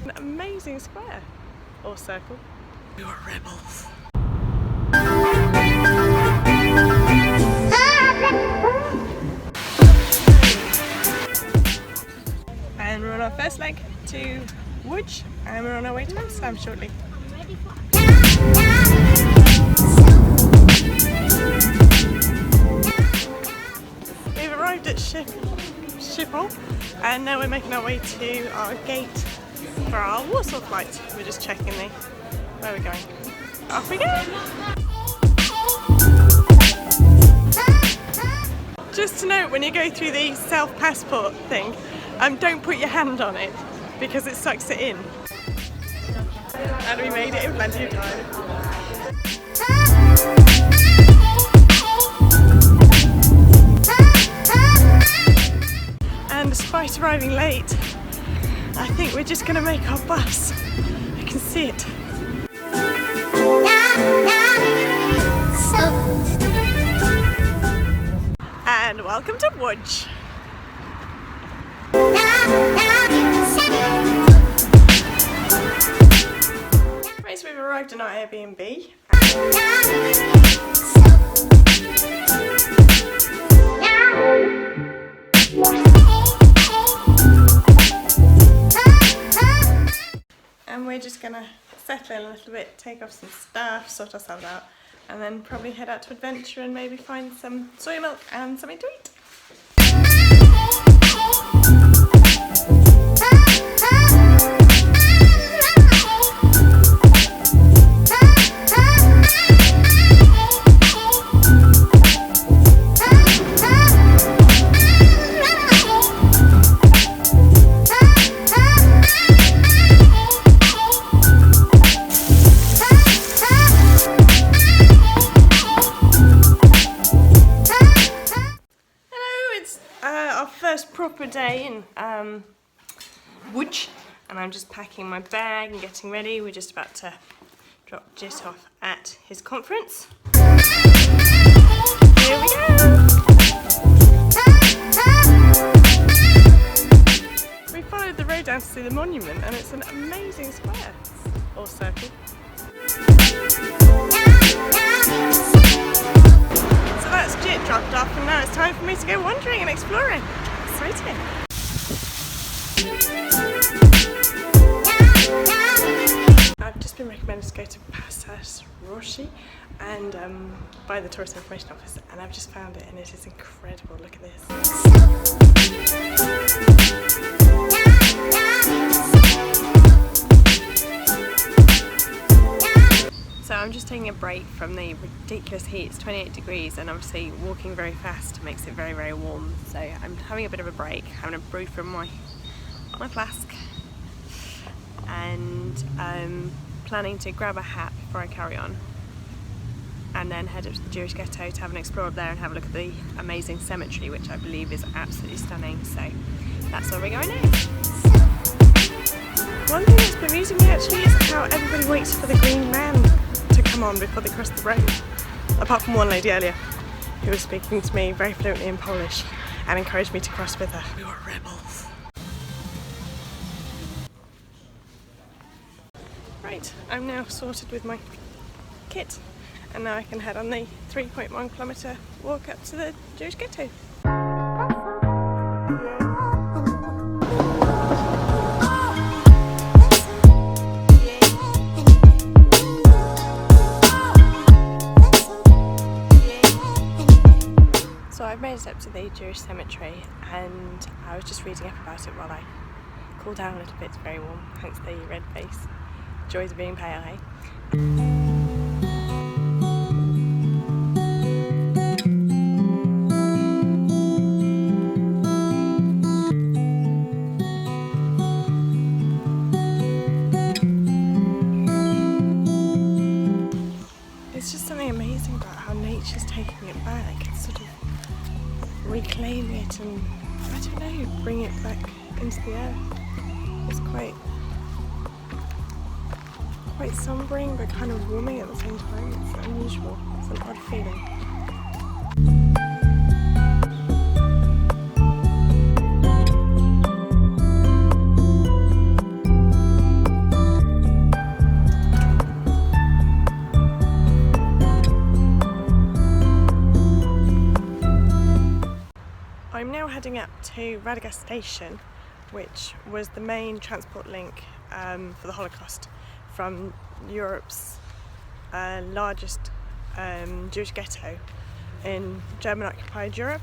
An amazing square or circle. We were rebels. And we're on our first leg to Łódź, and we're on our way to Amsterdam shortly. We've arrived at Schiphol, and now we're making our way to our gate for our Warsaw flight. We're just checking where we're going. Off we go! Just to note, when you go through the self-passport thing, don't put your hand on it because it sucks it in. And we made it in plenty of time. And despite arriving late, I think we're just going to make our bus. I can see it. And welcome to Łódź. Right, so we've arrived in our Airbnb. And we're just gonna settle in a little bit, take off some stuff, sort ourselves out, and then probably head out to adventure and maybe find some soy milk and something to eat. Proper day in Łódź, and I'm just packing my bag and getting ready. We're just about to drop Jit off at his conference. Here we go! We followed the road down to see the monument, and it's an amazing square or circle. So that's Jit dropped off, and now it's time for me to go wandering and exploring. Exciting. I've just been recommended to go to Passage Roshi and by the Tourist Information Office, and I've just found it and it is incredible. Look at this. So I'm just taking a break from the ridiculous heat. It's 28 degrees and obviously walking very fast makes it very, very warm. So I'm having a bit of a break, having a brew from my flask, and I'm planning to grab a hat before I carry on and then head up to the Jewish ghetto to have an explore up there and have a look at the amazing cemetery, which I believe is absolutely stunning. So that's where we're going next. One thing that's been amusing me actually is how everybody waits for the green man to come on before they cross the road, apart from one lady earlier who was speaking to me very fluently in Polish and encouraged me to cross with her. We were rebels. Right, I'm now sorted with my kit, and now I can head on the 3.1 kilometre walk up to the Jewish ghetto. So I've made it up to the Jewish cemetery, and I was just reading up about it while I cooled down a little bit. It's very warm, hence the red face. Joys of being pale, eh? It's just something amazing about how nature's taking it back. It's sort of reclaiming it and, I don't know, bring it back into the earth. It's quite sombering but kind of warming at the same time. It's unusual. It's an odd feeling. heading up to Radegast station, which was the main transport link for the Holocaust from Europe's largest Jewish ghetto in German-occupied Europe.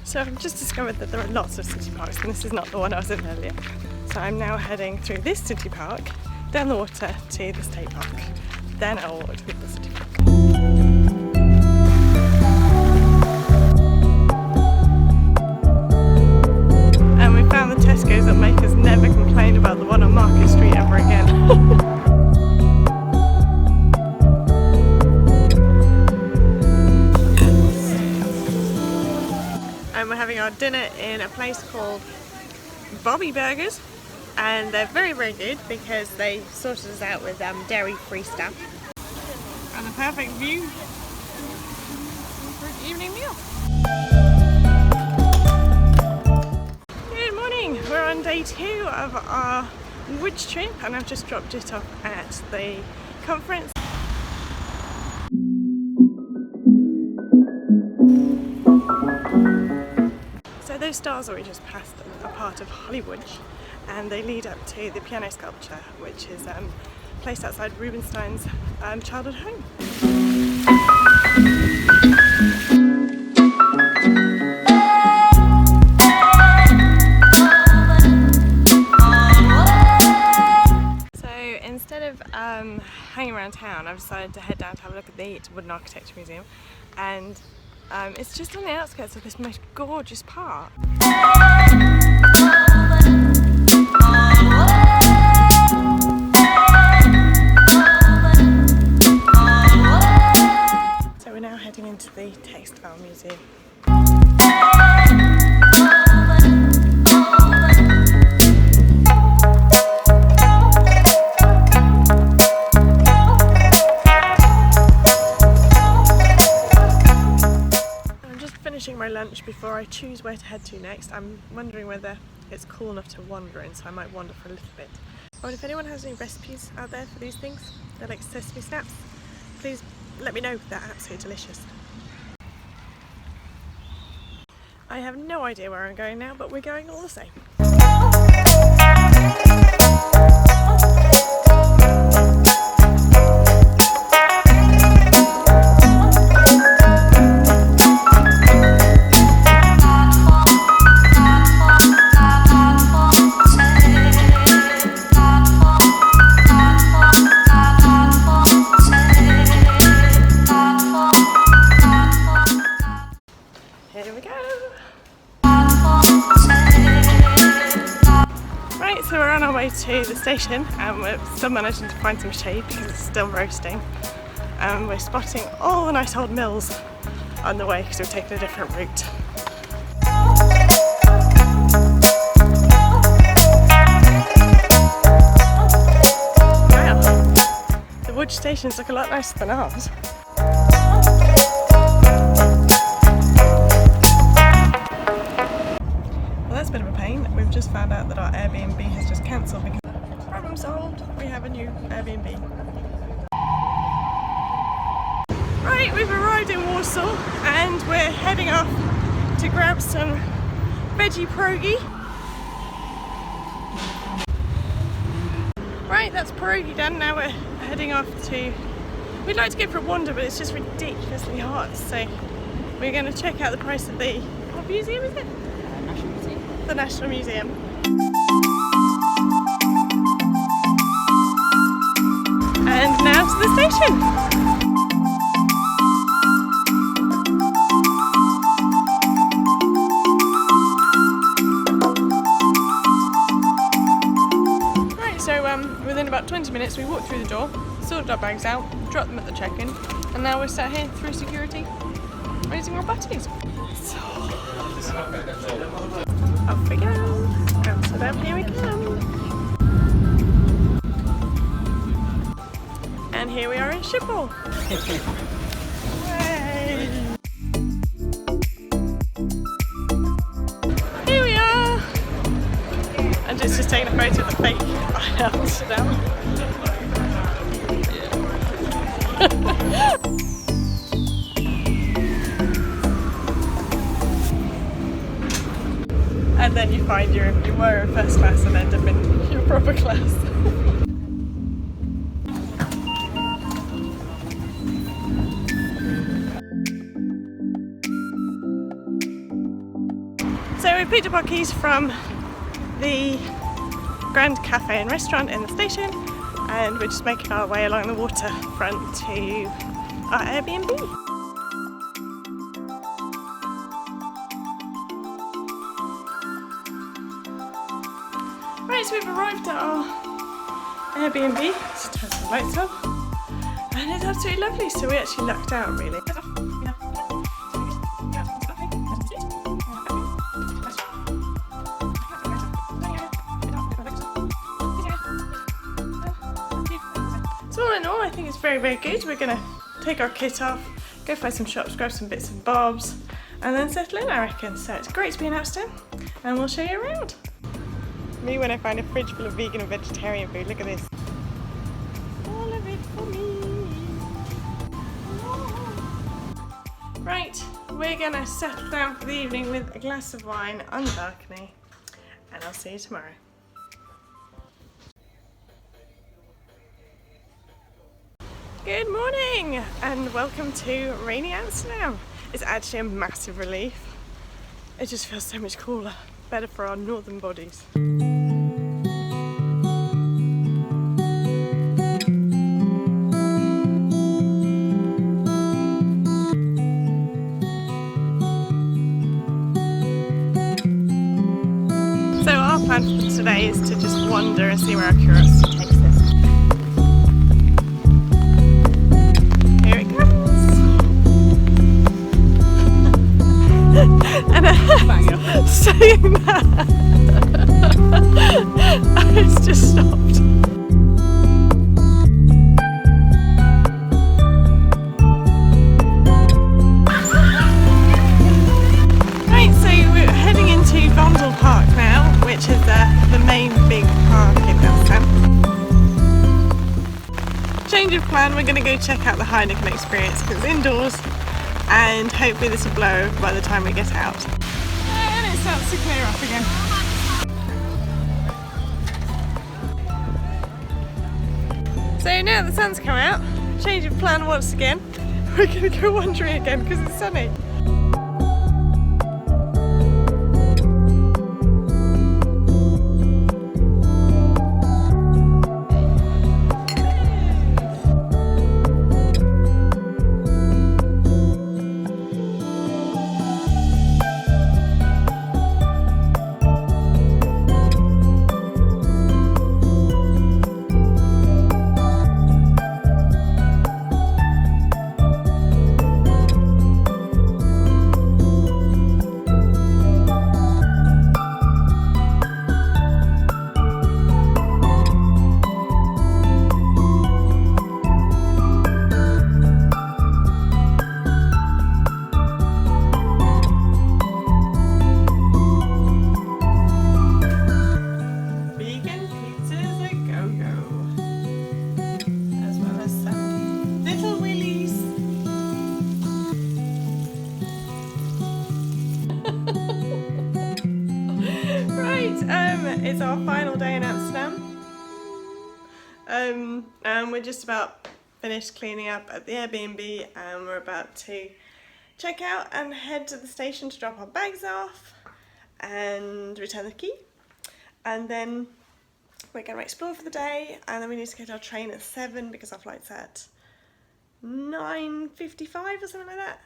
So I've just discovered that there are lots of city parks, and this is not the one I was in earlier. So I'm now heading through this city park, down the water to the state park. Then I'll walk to the other city park. And we found the Tesco's that make us never complain about the one on Market Street ever again. And we're having our dinner in a place called Bobby Burgers, and they're very, very good because they sorted us out with dairy-free stuff. And a perfect view for an evening meal. Good morning, we're on day 2 of our Lodz trip, and I've just dropped it off at the conference. So those stars that we just passed are part of Hollywood, and they lead up to the piano sculpture, which is placed outside Rubinstein's childhood home. So instead of hanging around town, I've decided to head down to have a look at the Wooden Architecture Museum, and it's just on the outskirts of this most gorgeous park. So we're now heading into the Textile Museum. My lunch before I choose where to head to next. I'm wondering whether it's cool enough to wander in, so I might wander for a little bit. Oh, and if anyone has any recipes out there for these things, they're like sesame snaps, please let me know. They're absolutely delicious. I have no idea where I'm going now, but we're going all the same. To the station, and we're still managing to find some shade because it's still roasting, and we're spotting all the nice old mills on the way because we've taken a different route. Wow, the Lodz stations look a lot nicer than ours. That's a bit of a pain. We've just found out that our Airbnb has just cancelled because problem solved. We have a new Airbnb. Right, we've arrived in Warsaw and we're heading off to grab some veggie pierogi. Right, that's pierogi done. Now we're heading off to... We'd like to go for a wander, but it's just ridiculously hot, so we're going to check out the price of the... What museum is it? National Museum. The National Museum. And now to the station. Right, so within about 20 minutes we walked through the door, sorted our bags out, dropped them at the check-in, and now we're sat here through security, raising our butties. Off we go. Amsterdam, here we come. And here we are in Schiphol. Yay. Here we are. I'm just taking a photo of the fake Amsterdam. and then you find you were in first class and end up in your proper class. So we picked up our keys from the Grand Cafe and Restaurant in the station, and we're just making our way along the waterfront to our Airbnb. Right, so we've arrived at our Airbnb. Just turn some lights on, and it's absolutely lovely. So we actually lucked out, really. So all in all, I think it's very, very good. We're going to take our kit off, go find some shops, grab some bits and bobs, and then settle in, I reckon. So it's great to be in Amsterdam, and we'll show you around. Me when I find a fridge full of vegan and vegetarian food. Look at this. All of it for me. Right, we're going to settle down for the evening with a glass of wine on the balcony, and I'll see you tomorrow. Good morning and welcome to rainy Amsterdam. It's actually a massive relief. It just feels so much cooler, better for our northern bodies. So our plan for today is to just wander and see where our curiosity takes us. And saying that, it's just stopped. Right, so we're heading into Vondel Park now, which is the main big park in Amsterdam. Change of plan, we're going to go check out the Heineken experience because it's indoors. And hopefully this will blow over by the time we get out. And it starts to clear up again. So now the sun's come out, change of plan once again. We're going to go wandering again because it's sunny. It's our final day in Amsterdam. And we're just about finished cleaning up at the Airbnb, and we're about to check out and head to the station to drop our bags off and return the key. And then we're going to explore for the day, and then we need to get our train at 7 because our flight's at 9:55 or something like that.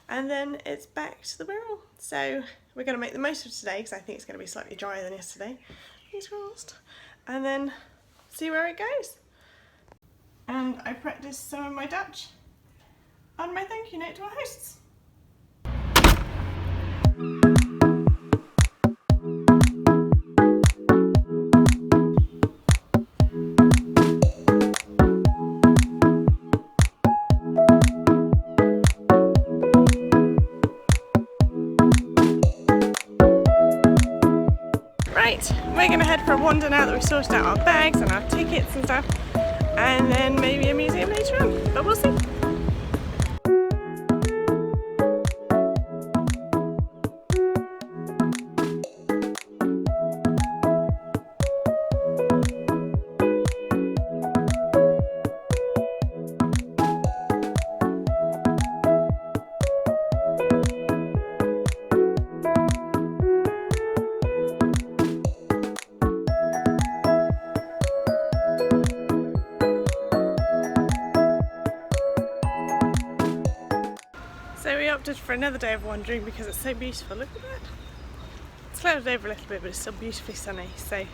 And then it's back to the Wirral. So we're going to make the most of today because I think it's going to be slightly drier than yesterday. Fingers crossed. And then see where it goes. And I practiced some of my Dutch on my thank you note to our hosts. Right, we're going to head for a wander now that we've sorted out our bags and our tickets and stuff, and then maybe a museum later on, but we'll see. opted for another day of wandering because it's so beautiful. Look at that. It's clouded over a little bit, but it's still beautifully sunny. So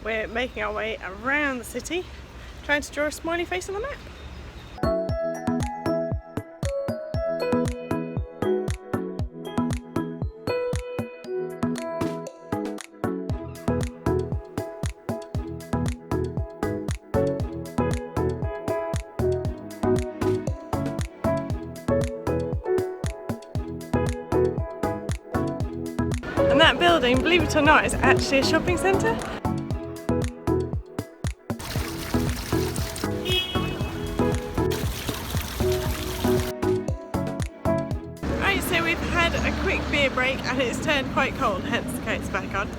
we're making our way around the city, trying to draw a smiley face on the map. And that building, believe it or not, is actually a shopping centre. Right, so we've had a quick beer break and it's turned quite cold, hence the coat's back on.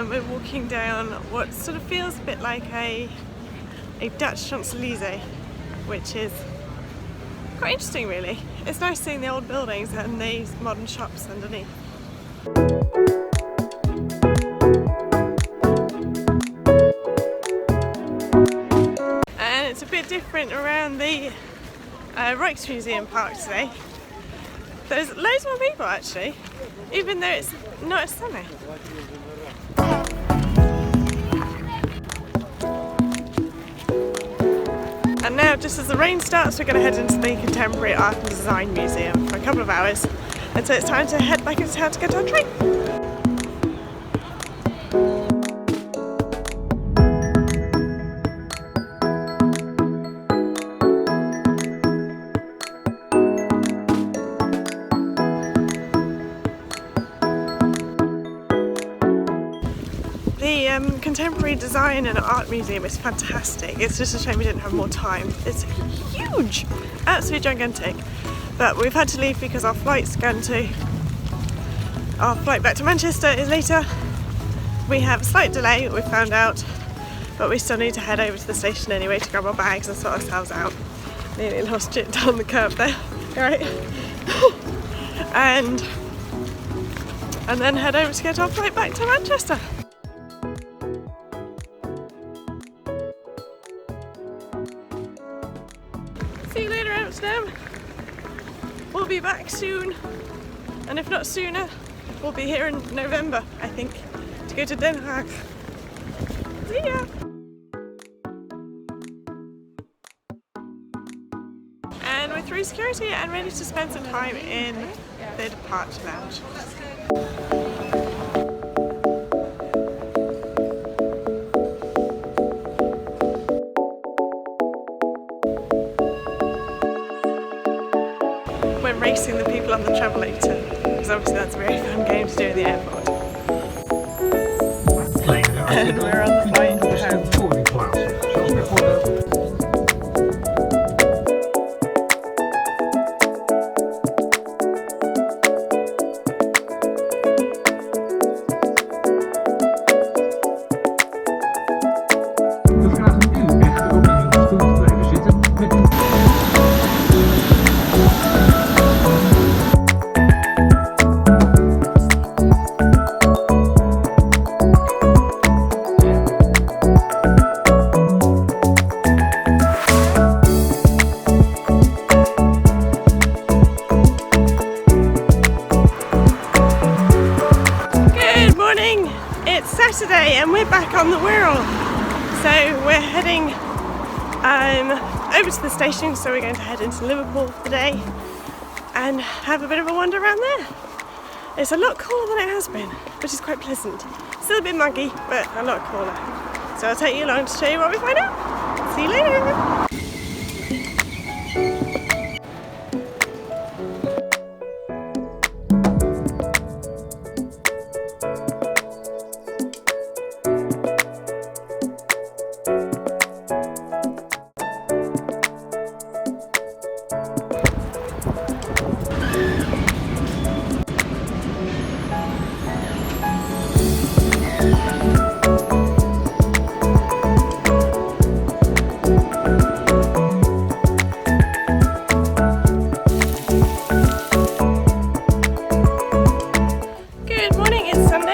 We're walking down what sort of feels a bit like a Dutch Champs-Élysées, which is quite interesting really. It's nice seeing the old buildings and these modern shops underneath. And it's a bit different around the Rijksmuseum Park today. There's loads more people actually, even though it's not as sunny. And now, just as the rain starts, we're going to head into the Contemporary Art and Design Museum for a couple of hours. And so it's time to head back into town to get our train. The Contemporary Design and Art Museum is fantastic. It's just a shame we didn't have more time. It's huge, absolutely gigantic. But we've had to leave because our flight back to Manchester is later. We have a slight delay, we found out, but we still need to head over to the station anyway to grab our bags and sort ourselves out. Nearly lost it down the curb there, right? and then head over to get our flight back to Manchester. See you later, Amsterdam. We'll be back soon, and if not sooner, we'll be here in November, I think, to go to Den Haag. See ya! And we're through security and ready to spend some time in the departure lounge. We're racing the people on the travelator, because obviously that's a very fun game to do in the airport. And we're on the flight home. Saturday and we're back on the Wirral, so we're heading over to the station, so we're going to head into Liverpool for the day and have a bit of a wander around there. It's a lot cooler than it has been, which is quite pleasant. Still a bit muggy, but a lot cooler. So I'll take you along to show you what we find out. See you later! Sunday